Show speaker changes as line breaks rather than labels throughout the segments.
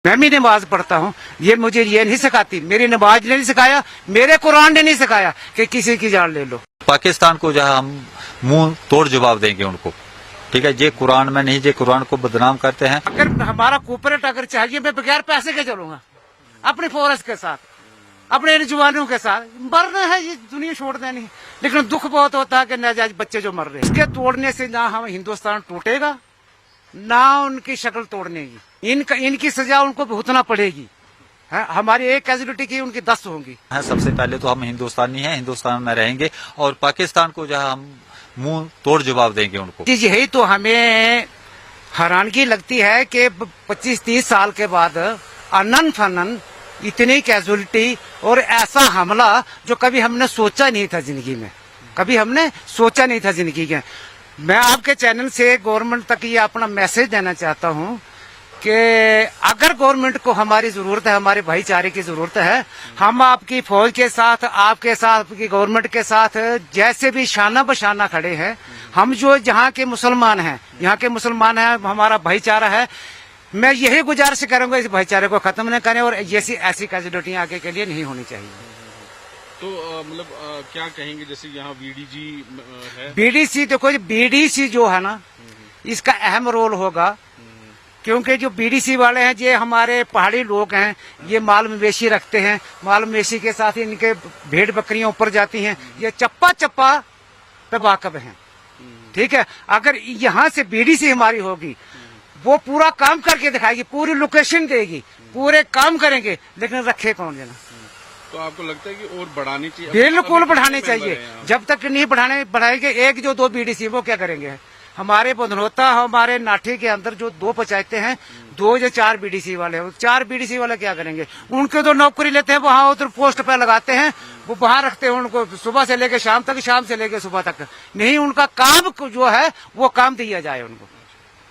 मैं भी नमाज पढ़ता हूँ, ये मुझे ये नहीं सिखाती, मेरी नमाज ने नहीं सिखाया, मेरे कुरान ने नहीं सिखाया कि किसी की जान ले लो।
पाकिस्तान को जो है हम मुंह तोड़ जवाब देंगे उनको, ठीक है। ये कुरान में नहीं, ये कुरान को बदनाम करते हैं।
अगर हमारा कोऑपरेट अगर चाहिए, मैं बगैर पैसे के चलूंगा, अपनी फोर्स के साथ, अपने जवानों के साथ। मरना है, ये दुनिया छोड़ देनी है, लेकिन दुख बहुत होता है कि नाजायज बच्चे जो मर रहे हैं। इसके तोड़ने से ना हम हिंदुस्तान टूटेगा, ना उनकी शक्ल तोड़ने की। इनकी सजा उनको भुगतना पड़ेगी। हमारी एक कैजुअलिटी की उनकी 10 होंगी।
सबसे पहले तो हम हिंदुस्तानी हैं, हिंदुस्तान में रहेंगे और पाकिस्तान को जो है हम मुंह तोड़ जवाब देंगे उनको।
यही तो हमें हैरानगी लगती है कि 25-30 साल के बाद अनन फनन इतनी कैजुअलिटी और ऐसा हमला जो कभी हमने सोचा नहीं था जिंदगी में, कभी हमने सोचा नहीं था जिंदगी के। मैं आपके चैनल से गवर्नमेंट तक ये अपना मैसेज देना चाहता हूँ कि अगर गवर्नमेंट को हमारी जरूरत है, हमारे भाईचारे की जरूरत है, हम आपकी फौज के साथ, आपके साथ, आपकी गवर्नमेंट के साथ जैसे भी शाना बशाना खड़े हैं। हम जो जहाँ के मुसलमान हैं, यहाँ के मुसलमान हैं, हमारा भाईचारा है। मैं यही गुजारिश करूंगा, इस भाईचारे को खत्म न करें और ऐसी कैजुअलिटियां आगे के लिए नहीं होनी चाहिए।
तो मतलब क्या कहेंगे, जैसे यहाँ बीडीजी है,
बीडीसी देखो, बीडीसी जो है ना, इसका अहम रोल होगा, क्योंकि जो बीडीसी वाले हैं ये हमारे पहाड़ी लोग हैं, ये माल मवेशी रखते हैं, माल मवेशी के साथ इनके भेड़ बकरियां ऊपर जाती हैं, ये चप्पा चप्पा पे वाकिफ हैं, ठीक है। अगर यहाँ से बीडीसी हमारी होगी, वो पूरा काम करके दिखाएगी, पूरी लोकेशन देगी, पूरे काम करेंगे, लेकिन रखे कौन देना।
तो आपको लगता है कि और बढ़ानी चाहिए?
बिल्कुल बढ़ाने चाहिए, जब तक नहीं बढ़ाएंगे। एक जो 2 बीडीसी वो क्या करेंगे? हमारे बंधनोता, हमारे नाठी के अंदर जो 2 पंचायतें हैं, 2 या 4 बीडीसी वाले हैं, 4 बीडीसी वाले क्या करेंगे? उनके तो नौकरी लेते हैं, वहाँ उधर पोस्ट पे लगाते हैं, वो वहाँ रखते हैं उनको सुबह से लेकर शाम तक, शाम से लेकर सुबह तक। नहीं, उनका काम जो है वो काम दिया जाए उनको।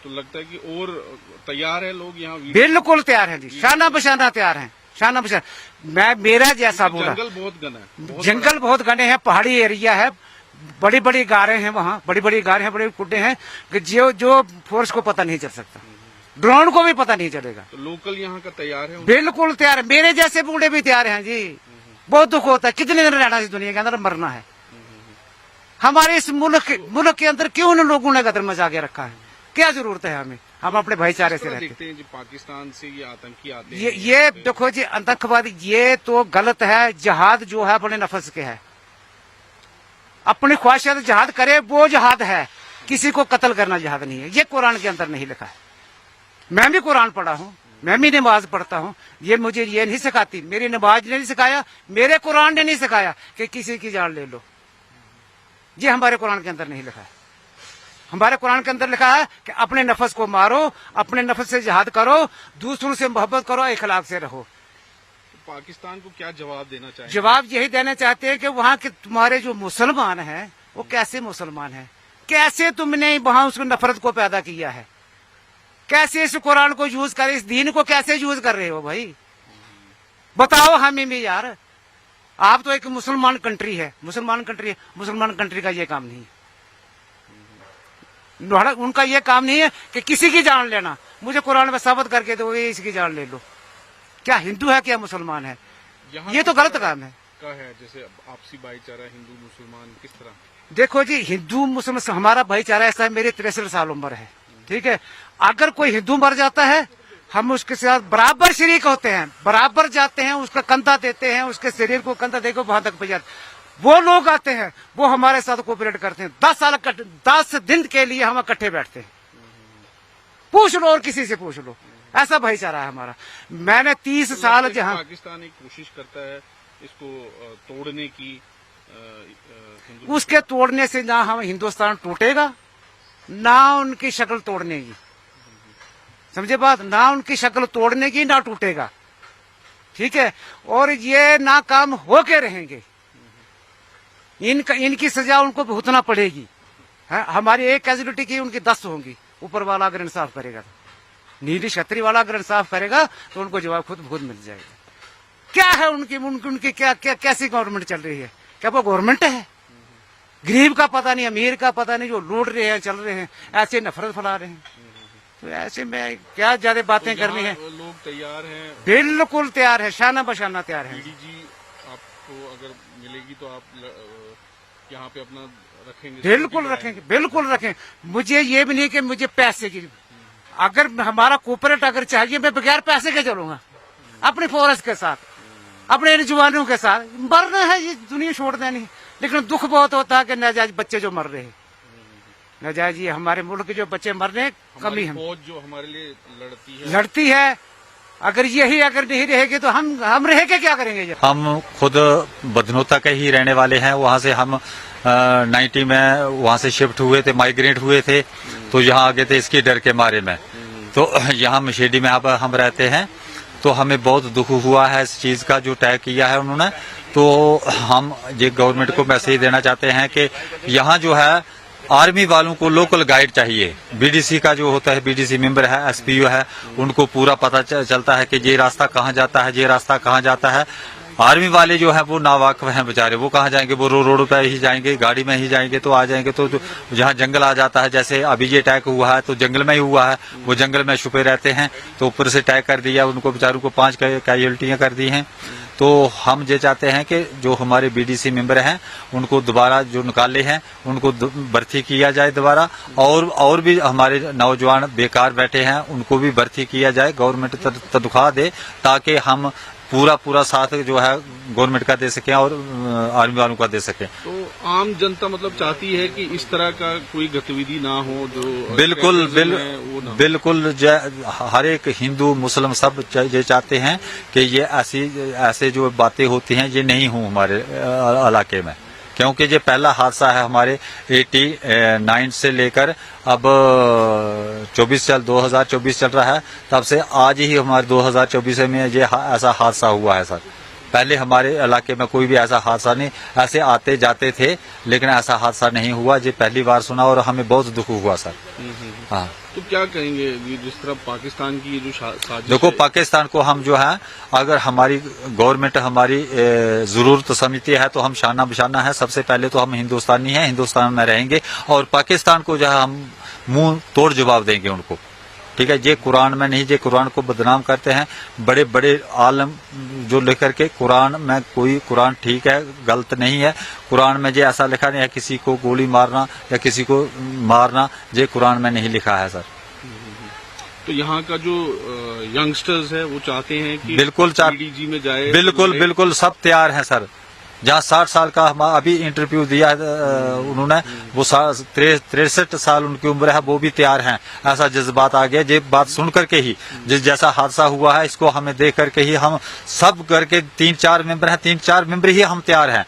तो लगता है कि और तैयार है लोग यहाँ?
बिल्कुल तैयार है जी, शाना बशाना तैयार है, शाना बशाना। मेरा जैसा बोला,
जंगल बहुत घना है,
जंगल बहुत घने हैं, पहाड़ी एरिया है, बड़ी बड़ी गारें हैं वहाँ, बड़ी बड़ी गारें हैं, बड़े कुड्डे हैं कि जो फोर्स को पता नहीं चल सकता, ड्रोन को भी पता नहीं चलेगा।
तो लोकल यहाँ का तैयार है?
बिल्कुल तैयार है, मेरे जैसे बूढ़े भी तैयार हैं जी। बहुत दुख होता है, कितने दिन रहना इस दुनिया के अंदर, मरना है। हमारे इस मुल्क के अंदर क्यों उन लोगों ने गदर मचा के रखा है? क्या जरूरत है हमें? हम अपने भाईचारे से रहते हैं।
पाकिस्तान से ये आतंकी आते हैं,
ये देखो जी, आतंकवादी ये तो गलत है। जहाद जो है अपने नफ्स के है, अपनी ख्वाहिशात जहाद करे वो जहाद है, किसी को कत्ल करना जहाद नहीं है। ये कुरान के अंदर नहीं लिखा है। मैं भी कुरान पढ़ा हूँ, मैं भी नमाज पढ़ता हूँ, ये मुझे ये नहीं सिखाती, मेरी नमाज ने नहीं सिखाया, मेरे कुरान ने नहीं सिखाया कि किसी की जान ले लो। ये हमारे कुरान के अंदर नहीं लिखा है। हमारे कुरान के अंदर लिखा है कि अपने नफ्स को मारो, अपने नफ्स से जहाद करो, दूसरों से मोहब्बत करो, इखलाक से रहो।
पाकिस्तान को क्या जवाब देना चाहिए?
जवाब यही देना चाहते हैं कि वहाँ के तुम्हारे जो मुसलमान हैं वो कैसे मुसलमान हैं, कैसे तुमने वहाँ उसको नफरत को पैदा किया है, कैसे इस कुरान को यूज कर, इस दीन को कैसे यूज कर रहे हो भाई, बताओ हमें भी यार। आप तो एक मुसलमान कंट्री है, मुसलमान कंट्री का ये काम नहीं है। उनका ये काम नहीं है कि किसी की जान लेना, मुझे कुरान में साबित करके दो ये इसकी जान ले लो। क्या हिंदू है, क्या मुसलमान है? ये तो गलत काम है।
जैसे आपसी भाईचारा हिंदू मुसलमान किस तरह?
देखो जी, हिंदू मुसलमान हमारा भाईचारा ऐसा है, मेरी 63 साल उम्र है, ठीक है। अगर कोई हिंदू मर जाता है, हम उसके साथ बराबर शरीक होते हैं, बराबर जाते हैं, उसका कंधा देते हैं, उसके शरीर को कंधा देकर वहां तक पहुंचाते। वो लोग आते हैं, वो हमारे साथ कोऑपरेट करते हैं। 10 दिन के लिए हम इकट्ठे बैठते हैं। पूछ लो और किसी से पूछ लो, ऐसा भाईचारा है हमारा। मैंने 30 साल जहाँ
पाकिस्तान एक कोशिश करता है इसको तोड़ने की,
उसके तोड़ने से ना हम हिंदुस्तान टूटेगा, ना उनकी शक्ल तोड़ने की, समझे बात, ना उनकी शक्ल तोड़ने की, ना टूटेगा, ठीक है। और ये नाकाम होके रहेंगे, इनकी सजा उनको भुगतना पड़ेगी। हमारी एक कैजुअलिटी की उनकी 10 होंगी। ऊपर वाला अगर इंसाफ करेगा, तो नीली छतरी वाला अगर इंसाफ करेगा तो उनको जवाब खुद मिल जाएगा। क्या है उनकी क्या कैसी गवर्नमेंट चल रही है? क्या वो गवर्नमेंट है? गरीब का पता नहीं, अमीर का पता नहीं, जो लूट रहे हैं, चल रहे हैं, ऐसे नफरत फैला रहे हैं। तो ऐसे में क्या ज्यादा बातें करनी है।
लोग तैयार हैं,
बिल्कुल तैयार है, शाना बशाना तैयार है।
बीडीजी आपको अगर मिलेगी तो आप यहाँ पे अपना रखेंगे?
बिल्कुल रखेंगे, बिल्कुल रखेंगे। मुझे ये भी नहीं कि मुझे पैसे की, अगर हमारा कोऑपरेट अगर चाहिए, मैं बगैर पैसे के चलूंगा अपनी फोर्स के साथ, अपने जवानों के साथ। मरना है, ये दुनिया छोड़ देनी। लेकिन दुख बहुत होता है कि नाजायज बच्चे जो मर रहे हैं, नाजायज ये हमारे मुल्क के जो बच्चे मर रहे हैं, कमी हम
फौज जो हमारे लिए
लड़ती है। अगर यही अगर नहीं रहेगी तो हम रह के क्या करेंगे? जब
हम खुद बदनोता के ही रहने वाले हैं। वहाँ से हम 90 में वहाँ से शिफ्ट हुए थे, माइग्रेट हुए थे, तो यहाँ आ गए थे इसकी डर के मारे में। तो यहाँ मशेडी में अब हम रहते हैं, तो हमें बहुत दुख हुआ है इस चीज का जो तय किया है उन्होंने। तो हम ये गवर्नमेंट को मैसेज देना चाहते हैं कि यहाँ जो है आर्मी वालों को लोकल गाइड चाहिए। बीडीसी का जो होता है, बीडीसी मेंबर है, एसपीओ है, उनको पूरा पता चलता है कि ये रास्ता कहाँ जाता है, ये रास्ता कहाँ जाता है। आर्मी वाले जो है वो नावाकिफ हैं बेचारे, वो कहाँ जाएंगे? वो रोड पे ही जाएंगे, गाड़ी में ही जाएंगे, तो आ जाएंगे। तो जहाँ जंगल आ जाता है, जैसे अभी ये अटैक हुआ है तो जंगल में ही हुआ है, वो जंगल में छुपे रहते हैं, तो ऊपर से अटैक कर दिया उनको, बेचारों को 5 कैजुअल्टियां कर दी हैं। तो हम ये चाहते हैं कि जो हमारे बीडीसी मेंबर हैं उनको दोबारा जो निकाले हैं उनको भर्ती किया जाए दोबारा, और भी हमारे नौजवान बेकार बैठे हैं उनको भी भर्ती किया जाए, गवर्नमेंट तनख्वाह दे, ताकि हम पूरा साथ जो है गवर्नमेंट का दे सकें और आर्मी वालों का दे सकें।
तो आम जनता मतलब चाहती है कि इस तरह का कोई गतिविधि ना हो जो
बिल्कुल हर एक हिंदू मुस्लिम सब ये चाहते हैं कि ये ऐसे जो बातें होती हैं ये नहीं हो हमारे इलाके में, क्योंकि ये पहला हादसा है हमारे 89 से लेकर अब 2024 चल रहा है, तब से आज ही हमारे 2024 में ये ऐसा हादसा हुआ है सर। पहले हमारे इलाके में कोई भी ऐसा हादसा नहीं, ऐसे आते जाते थे लेकिन ऐसा हादसा नहीं हुआ। ये पहली बार सुना और हमें बहुत दुख हुआ सर। हाँ,
तो क्या कहेंगे जिस तरह पाकिस्तान की जो साजिश
देखो,
है?
पाकिस्तान को हम जो है, अगर हमारी गवर्नमेंट हमारी जरूरत समझती है तो हम शाना बशाना है। सबसे पहले तो हम हिंदुस्तानी हैं, हिंदुस्तान में रहेंगे, और पाकिस्तान को जो है हम मुंह तोड़ जवाब देंगे उनको। ठीक है, ये कुरान में नहीं, ये कुरान को बदनाम करते हैं बड़े बड़े आलम जो लेकर के। कुरान में कोई, कुरान ठीक है, गलत नहीं है। कुरान में ये ऐसा लिखा नहीं है किसी को गोली मारना या किसी को मारना, ये कुरान में नहीं लिखा है सर।
तो यहाँ का जो यंगस्टर्स है वो चाहते हैं कि
बिल्कुल
बीडीजी में जाए,
बिल्कुल सब तैयार हैं सर। जहाँ 60 साल का हम अभी इंटरव्यू दिया है उन्होंने, वो 63 साल उनकी उम्र है, वो भी तैयार हैं। ऐसा जज्बात आ गया ये बात सुन करके ही, जैसा हादसा हुआ है इसको हमें देख करके ही हम सब करके 3-4 मेंबर हैं, 3-4 मेंबर ही हम तैयार हैं।